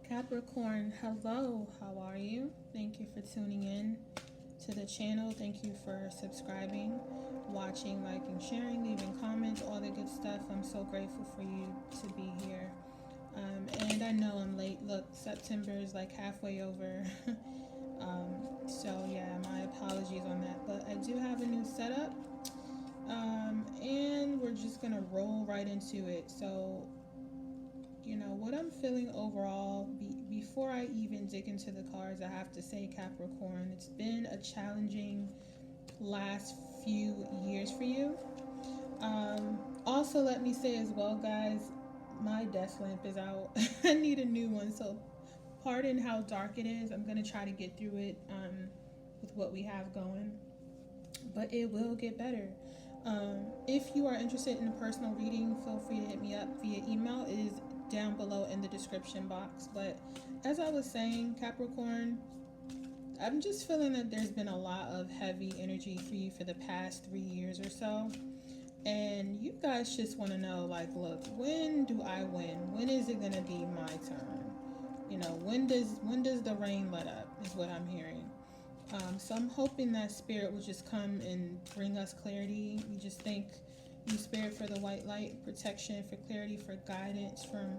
Capricorn, hello, how are you? Thank you for tuning in to the channel. Thank you for subscribing, watching, liking, sharing, leaving comments, all the good stuff. I'm so grateful for you to be here. And I know I'm late. Look, September is like halfway over. So yeah, my apologies on that. But I do have a new setup. And we're just gonna roll right into it. So what I'm feeling overall, before I even dig into the cards, I have to say, Capricorn, it's been a challenging last few years for you. Also, let me say as well, guys, my desk lamp is out. I need a new one, so pardon how dark it is. I'm going to try to get through it with what we have going, but it will get better. If you are interested in a personal reading, feel free to hit me up via email. It is down below in the description box. But as I was saying, Capricorn, I'm just feeling that there's been a lot of heavy energy for you for the past 3 years or so. And you guys just want to know, like, look, when do I win? When is it going to be my turn? When does the rain let up is what I'm hearing. So I'm hoping that Spirit will just come and bring us clarity. We just thank you, Spirit, for the white light, protection, for clarity, for guidance from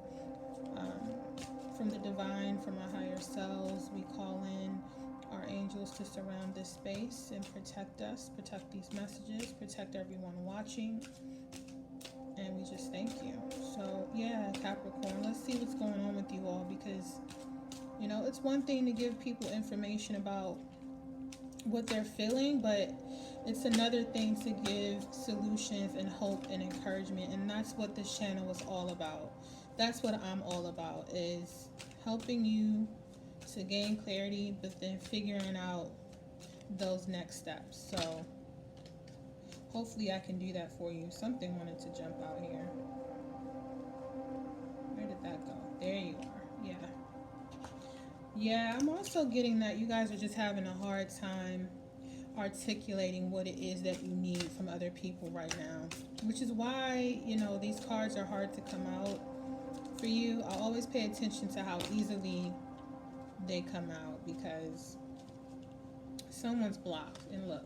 the divine, from our higher selves. We call in our angels to surround this space and protect us, protect these messages, protect everyone watching. And we just thank you. So yeah, Capricorn, let's see what's going on with you all, because it's one thing to give people information about what they're feeling, but it's another thing to give solutions and hope and encouragement. And that's what this channel is all about. That's what I'm all about, is helping you to gain clarity, but then figuring out those next steps. So hopefully I can do that for you. Something wanted to jump out here. Where did that go? There you are. Yeah, I'm also getting that you guys are just having a hard time articulating what it is that you need from other people right now, which is why these cards are hard to come out for you. I always pay attention to how easily they come out, because someone's blocked. And look,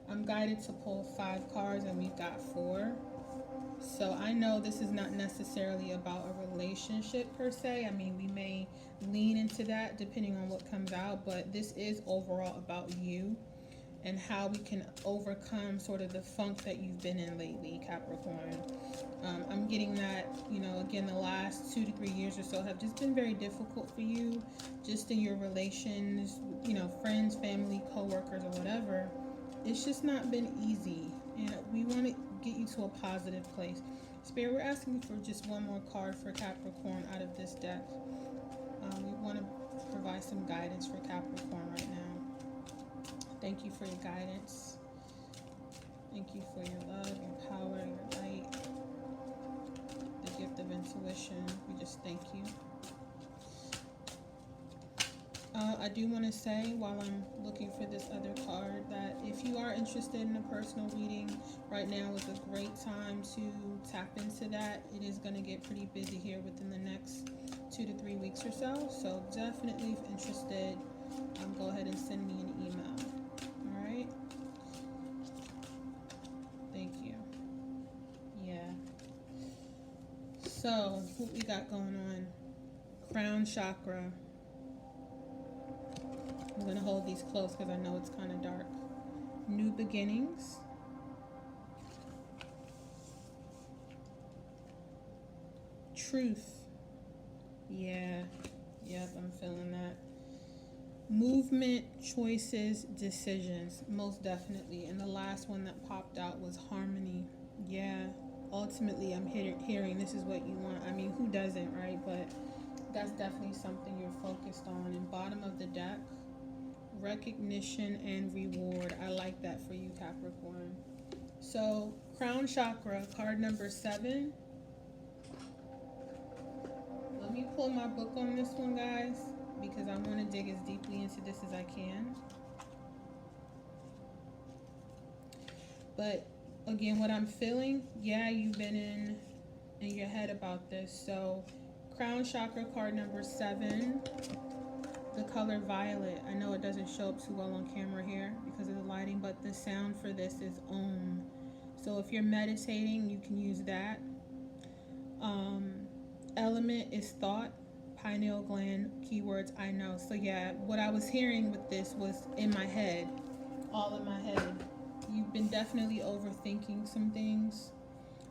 I'm guided to pull 5 cards and we've got 4. So I know this is not necessarily about a relationship per se. I mean, we may lean into that depending on what comes out, but this is overall about you and how we can overcome sort of the funk that you've been in lately, Capricorn. I'm getting that, again, the last 2 to 3 years or so have just been very difficult for you, just in your relations, friends, family, co-workers, or whatever. It's just not been easy, and we want to get you to a positive place. Spirit, we're asking for just one more card for Capricorn out of this deck. We want to provide some guidance for Capricorn right now. Thank you for your guidance. Thank you for your love, your power, your light, the gift of intuition. We just thank you. I do want to say, while I'm looking for this other card, that if you are interested in a personal reading, right now is a great time to tap into that. It is going to get pretty busy here within the next 2 to 3 weeks or so. So definitely, if interested, go ahead and send me an email. All right? Thank you. Yeah. So, what we got going on? Crown chakra. I'm going to hold these close because I know it's kind of dark. New beginnings. Truth. Yeah. Yep, I'm feeling that. Movement, choices, decisions. Most definitely. And the last one that popped out was harmony. Yeah. Ultimately, I'm hearing this is what you want. I mean, who doesn't, right? But that's definitely something you're focused on. And bottom of the deck, recognition and reward. I like that for you, Capricorn. So, crown chakra, card number 7. Let me pull my book on this one, guys, because I want to dig as deeply into this as I can. But again, what I'm feeling, yeah, you've been in your head about this. So Crown chakra card number 7, the color violet. I know it doesn't show up too well on camera here because of the lighting, but the sound for this is Om. So if you're meditating, you can use that. Element is thought, pineal gland, keywords I know. So yeah, what I was hearing with this was in my head, all in my head. You've been definitely overthinking some things.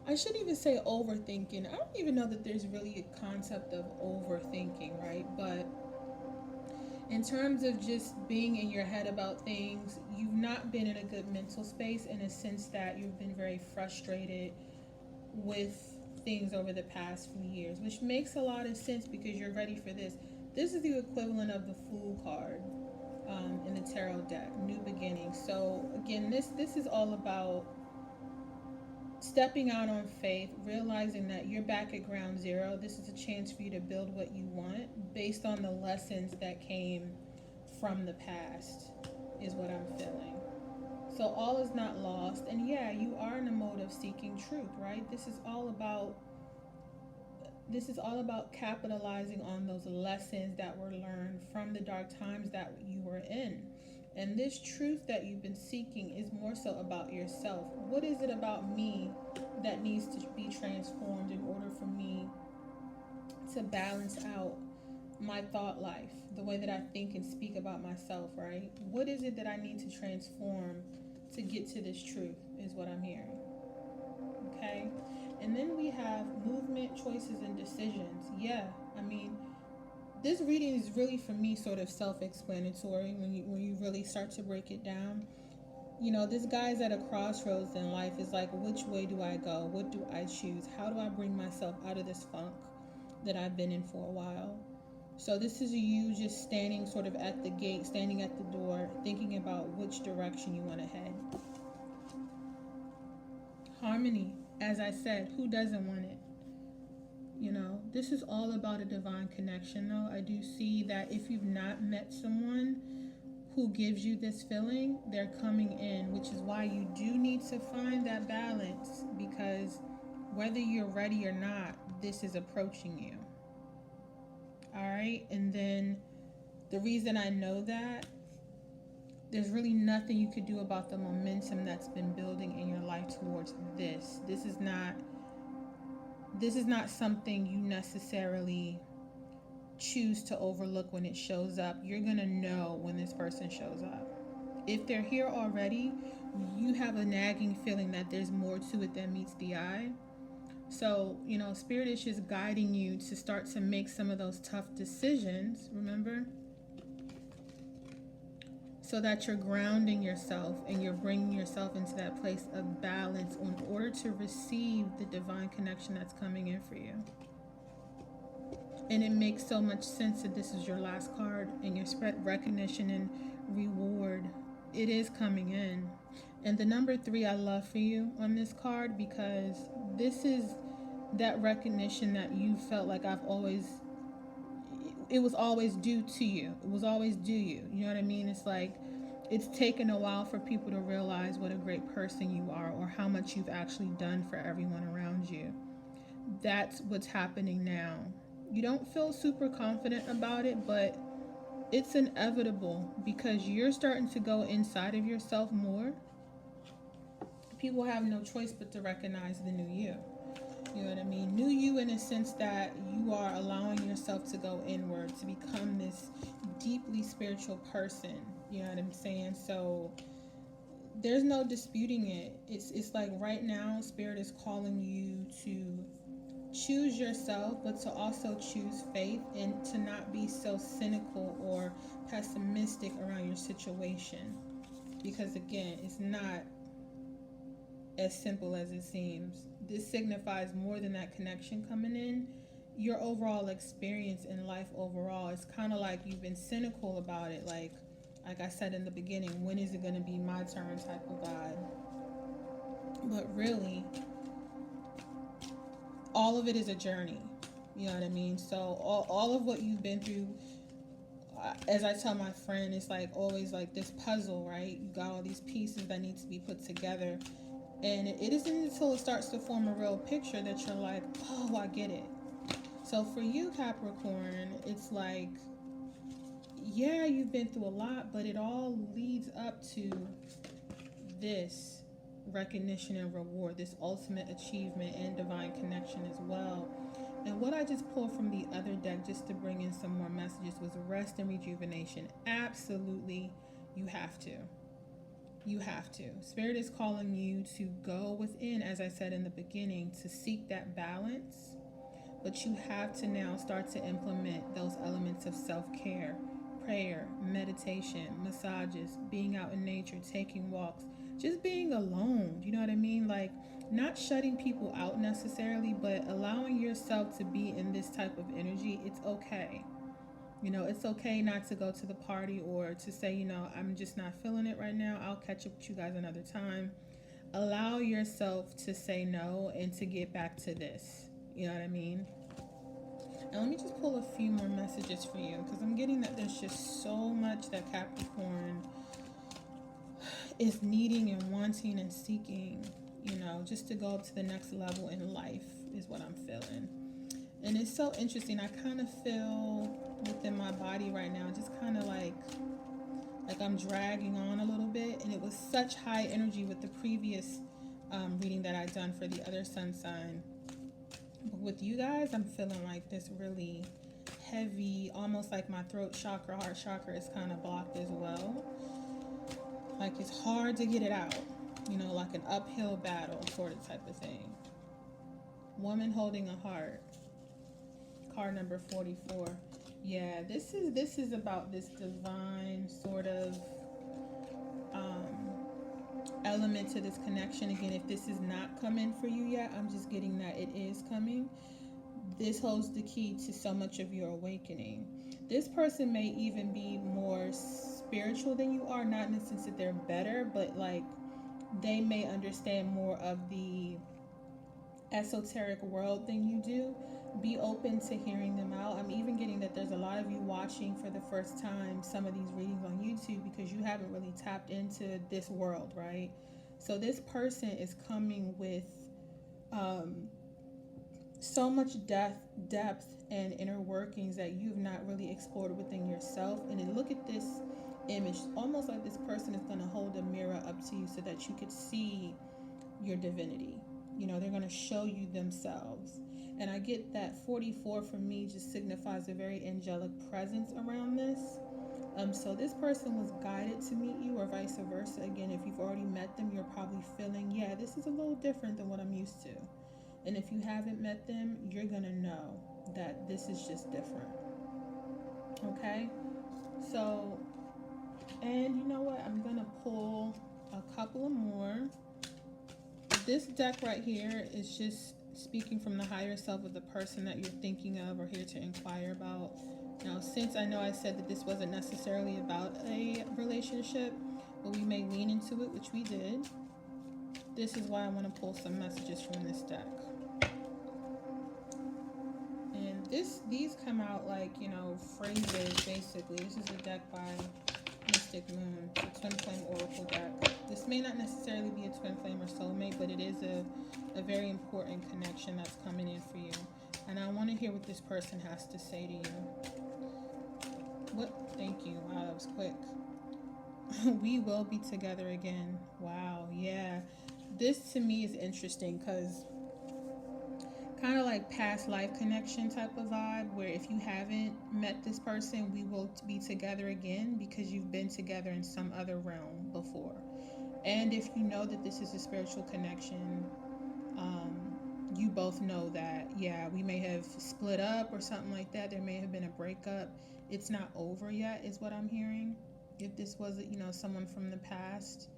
I shouldn't even say overthinking. I don't even know that there's really a concept of overthinking, right? But in terms of just being in your head about things, you've not been in a good mental space, in a sense that you've been very frustrated with things over the past few years, which makes a lot of sense because you're ready for this. This is the equivalent of the Fool card in the tarot deck, new beginnings. So again, this is all about stepping out on faith, realizing that you're back at ground zero. This is a chance for you to build what you want based on the lessons that came from the past, is what I'm feeling. So all is not lost. And yeah, you are in a mode of seeking truth, right? This is all about capitalizing on those lessons that were learned from the dark times that you were in. And this truth that you've been seeking is more so about yourself. What is it about me that needs to be transformed in order for me to balance out my thought life, the way that I think and speak about myself, right? What is it that I need to transform to get to this truth, is what I'm hearing. Okay? And then we have movement, choices, and decisions. Yeah, I mean, this reading is really, for me, sort of self-explanatory when you really start to break it down. You know, this guy's at a crossroads in life. Is like, which way do I go? What do I choose? How do I bring myself out of this funk that I've been in for a while? So this is you just standing sort of at the gate, standing at the door, thinking about which direction you want to head. Harmony, as I said, who doesn't want it? You know, this is all about a divine connection, though. I do see that if you've not met someone who gives you this feeling, they're coming in, which is why you do need to find that balance, because whether you're ready or not, this is approaching you. All right, and then the reason I know that, there's really nothing you could do about the momentum that's been building in your life towards this. This is not something you necessarily choose to overlook when it shows up. You're gonna know when this person shows up. If they're here already, you have a nagging feeling that there's more to it than meets the eye. So, you know, Spirit is just guiding you to start to make some of those tough decisions, remember? So that you're grounding yourself and you're bringing yourself into that place of balance in order to receive the divine connection that's coming in for you. And it makes so much sense that this is your last card and your spread recognition and reward. It is coming in. And the number 3 I love for you on this card, because this is that recognition that you felt like it was always due to you. It was always due you. You know what I mean? It's like it's taken a while for people to realize what a great person you are, or how much you've actually done for everyone around you. That's what's happening now. You don't feel super confident about it, but it's inevitable because you're starting to go inside of yourself more. People have no choice but to recognize the new you. You know what I mean? New you in a sense that you are allowing yourself to go inward, to become this deeply spiritual person. You know what I'm saying? So there's no disputing it. It's like right now, Spirit is calling you to choose yourself, but to also choose faith and to not be so cynical or pessimistic around your situation. Because again, it's not as simple as it seems. This signifies more than that connection coming in. Your overall experience in life overall, it's kind of like you've been cynical about it. Like I said in the beginning, when is it going to be my turn type of vibe. But really, all of it is a journey. You know what I mean? So all of what you've been through, as I tell my friend, it's like always like this puzzle, right? You got all these pieces that need to be put together. And it isn't until it starts to form a real picture that you're like, oh, I get it. So for you, Capricorn, it's like, yeah, you've been through a lot, but it all leads up to this recognition and reward, this ultimate achievement and divine connection as well. And what I just pulled from the other deck, just to bring in some more messages, was rest and rejuvenation. Absolutely, you have to. You have to. Spirit is calling you to go within, as I said in the beginning, to seek that balance. But you have to now start to implement those elements of self care, prayer, meditation, massages, being out in nature, taking walks, just being alone. You know what I mean? Like, not shutting people out necessarily, but allowing yourself to be in this type of energy. It's okay. You know, it's okay not to go to the party, or to say, you know, I'm just not feeling it right now. I'll catch up with you guys another time. Allow yourself to say no and to get back to this. You know what I mean? And let me just pull a few more messages for you, because I'm getting that there's just so much that Capricorn is needing and wanting and seeking, you know, just to go up to the next level in life, is what I'm feeling. And it's so interesting. I kind of feel within my body right now, just kind of like I'm dragging on a little bit. And it was such high energy with the previous reading that I'd done for the other sun sign. But with you guys, I'm feeling like this really heavy, almost like my throat chakra, heart chakra is kind of blocked as well. Like it's hard to get it out, you know, like an uphill battle sort of type of thing. Woman holding a heart. Card number 44. Yeah, this is about this divine sort of element to this connection. Again, if this is not coming for you yet, I'm just getting that it is coming. This holds the key to so much of your awakening. This person may even be more spiritual than you are, not in the sense that they're better, but like they may understand more of the esoteric world than you do. Be open to hearing them out. I'm even getting that there's a lot of you watching for the first time some of these readings on YouTube because you haven't really tapped into this world, right? So this person is coming with so much depth and inner workings that you've not really explored within yourself. And then look at this image, almost like this person is going to hold a mirror up to you so that you could see your divinity. You know, they're going to show you themselves. And I get that 44 for me just signifies a very angelic presence around this. So this person was guided to meet you, or vice versa. Again, if you've already met them, you're probably feeling, yeah, this is a little different than what I'm used to. And if you haven't met them, you're going to know that this is just different. Okay? So, and you know what? I'm going to pull a couple of more. This deck right here is just speaking from the higher self of the person that you're thinking of or here to inquire about. Now, since I know I said that this wasn't necessarily about a relationship, but we may lean into it, which we did, this is why I want to pull some messages from this deck. And these come out like, you know, phrases, basically. This is a deck by Mystic Moon, the Twin Flame Oracle deck. This may not necessarily be a twin flame or soulmate, but it is a very important connection that's coming in for you. And I want to hear what this person has to say to you. What? Thank you. Wow, that was quick. We will be together again. Wow, yeah. This to me is interesting because kind of like past life connection type of vibe, where if you haven't met this person, we will be together again because you've been together in some other realm before. And if you know that this is a spiritual connection, you both know that, yeah, we may have split up or something like that. There may have been a breakup. It's not over yet, is what I'm hearing. If this was, you know, someone from the past,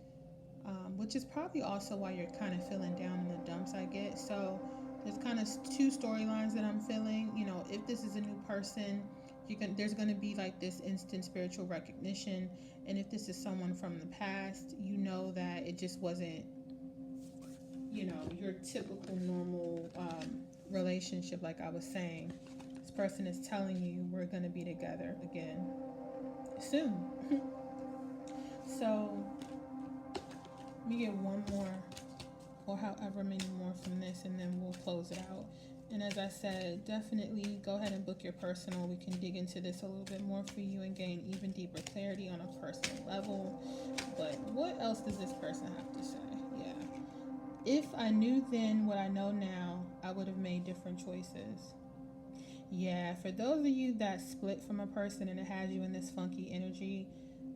which is probably also why you're kind of feeling down in the dumps, I get. So there's kind of two storylines that I'm feeling. You know, if this is a new person, there's going to be like this instant spiritual recognition. And if this is someone from the past, you know that it just wasn't, you know, your typical normal relationship, like I was saying. This person is telling you we're going to be together again soon. So let me get one more or however many more from this, and then we'll close it out. And as I said, definitely go ahead and book your personal. We can dig into this a little bit more for you and gain even deeper clarity on a personal level. But what else does this person have to say? Yeah. If I knew then what I know now, I would have made different choices. Yeah, for those of you that split from a person and it has you in this funky energy,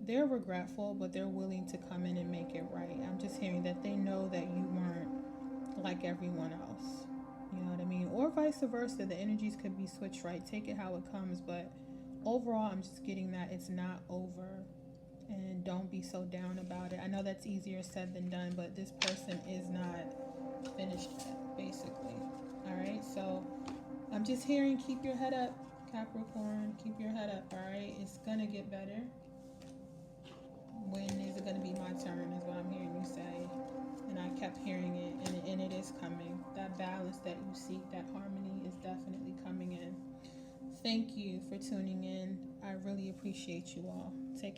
they're regretful, but they're willing to come in and make it right. I'm just hearing that they know that you weren't like everyone else. You know what I mean? Or vice versa. The energies could be switched right. Take it how it comes. But overall, I'm just getting that it's not over. And don't be so down about it. I know that's easier said than done, but this person is not finished yet, basically. All right? So I'm just hearing keep your head up, Capricorn. Keep your head up, all right? It's going to get better. When is it going to be my turn, is what I'm hearing you say. And I kept hearing it, and it is coming. That balance that you seek, that harmony is definitely coming in. Thank you for tuning in. I really appreciate you all. Take